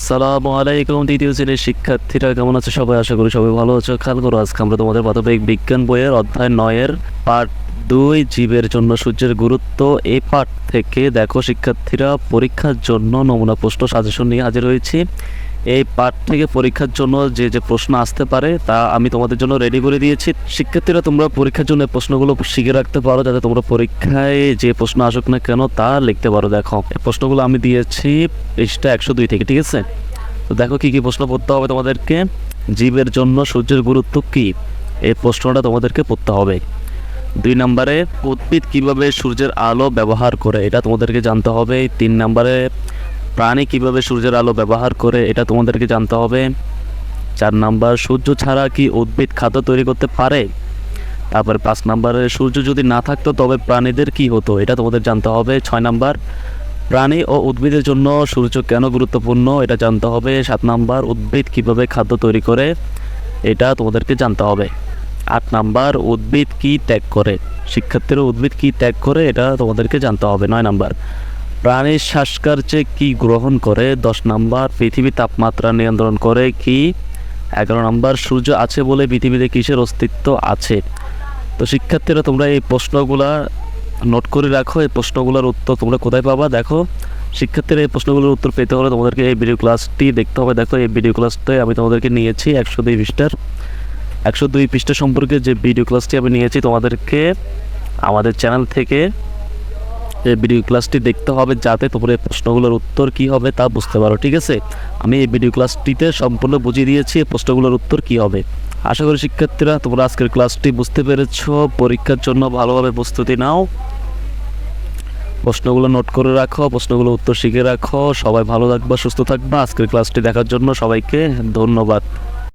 আসসালামু আলাইকুম দ্বিতীয় শ্রেণীর শিক্ষার্থীরা কেমন আছো সবাই? আশা করি সবাই ভালো আছো। খেয়াল করো, আজকে আমরা তোমাদের প্রাথমিক বিজ্ঞান বইয়ের অধ্যায় 9-এর পার্ট 2 জীবের জন্য সূর্যের গুরুত্ব এই পার্ট থেকে দেখো শিক্ষার্থীরা পরীক্ষার জন্য নমুনা প্রশ্ন সাজেশন নিয়ে হাজির হয়েছি। এই পার্ট থেকে পরীক্ষার জন্য যে যে প্রশ্ন আসতে পারে তা আমি তোমাদের জন্য রেডি করে দিয়েছি। শিক্ষার্থীরা তোমরা পরীক্ষার জন্য এই প্রশ্নগুলো শিখে রাখতে পারো, যাতে তোমরা পরীক্ষায় যে প্রশ্ন আসুক না কেন তা লিখতে পারো। দেখো এই প্রশ্নগুলো আমি দিয়েছি পৃষ্ঠা 102 থেকে, ঠিক আছে? তো দেখো কী কী প্রশ্ন পড়তে হবে তোমাদেরকে। জীবের জন্য সূর্যের গুরুত্ব কী, এই প্রশ্নটা তোমাদেরকে পড়তে হবে। 2 নম্বরে উদ্ভিদ কিভাবে সূর্যের আলো ব্যবহার করে, এটা তোমাদেরকে জানতে হবে। 3 নম্বরে প্রাণী কিভাবে সূর্যের আলো ব্যবহার করে, এটা তোমাদেরকে জানতে হবে। 4 নম্বর সূর্য ছাড়া কি উদ্ভিদ খাদ্য তৈরি করতে পারে। তারপরে 5 নম্বরে সূর্য যদি না থাকতো তবে প্রাণীদের কি হতো, এটা তোমাদের জানতে হবে। 6 নম্বর প্রাণী ও উদ্ভিদের জন্য সূর্য কেন গুরুত্বপূর্ণ, এটা জানতে হবে। 7 নম্বর উদ্ভিদ কিভাবে খাদ্য তৈরি করে, এটা তোমাদেরকে জানতে হবে। 8 নম্বর উদ্ভিদ কি ত্যাগ করে, শিক্ষার্থীরা উদ্ভিদ কি ত্যাগ করে এটা তোমাদেরকে জানতে হবে। 9 নম্বর প্রাণীর শ্বাসকার্যে কি গ্রহণ করে। 10 নম্বর পৃথিবী তাপমাত্রা নিয়ন্ত্রণ করে কি। 11 নম্বর সূর্য আছে বলে পৃথিবীতে কিসের অস্তিত্ব আছে। তো শিক্ষার্থীরা তোমরা এই প্রশ্নগুলা নোট করে রাখো। এই প্রশ্নগুলোর উত্তর তোমরা কোথায় পাবা? দেখো শিক্ষার্থীরা এই প্রশ্নগুলোর উত্তর পেতে হলে তোমাদেরকে এই ভিডিও ক্লাসটি দেখতে হবে। দেখো এই ভিডিও ক্লাসটাই আমি তোমাদেরকে নিয়েছি 102 পৃষ্ঠা সম্পর্কে যে ভিডিও ক্লাসটি আমি নিয়েছি, তোমাদেরকে আমাদের চ্যানেল থেকে এই ভিডিও ক্লাসটি দেখতে হবে, যাতে তোমরা এই প্রশ্নগুলোর উত্তর কী হবে তা বুঝতে পারো, ঠিক আছে? আমি এই ভিডিও ক্লাসটিতে সম্পূর্ণ বুঝিয়ে দিয়েছি এই প্রশ্নগুলোর উত্তর কী হবে। আশা করি শিক্ষার্থীরা তোমরা আজকের ক্লাসটি বুঝতে পেরেছো। পরীক্ষার জন্য ভালোভাবে প্রস্তুতি নাও, প্রশ্নগুলো নোট করে রাখো, প্রশ্নগুলো উত্তর শিখে রাখো। সবাই ভালো থাকবা, সুস্থ থাকবা। আজকের ক্লাসটি দেখার জন্য সবাইকে ধন্যবাদ।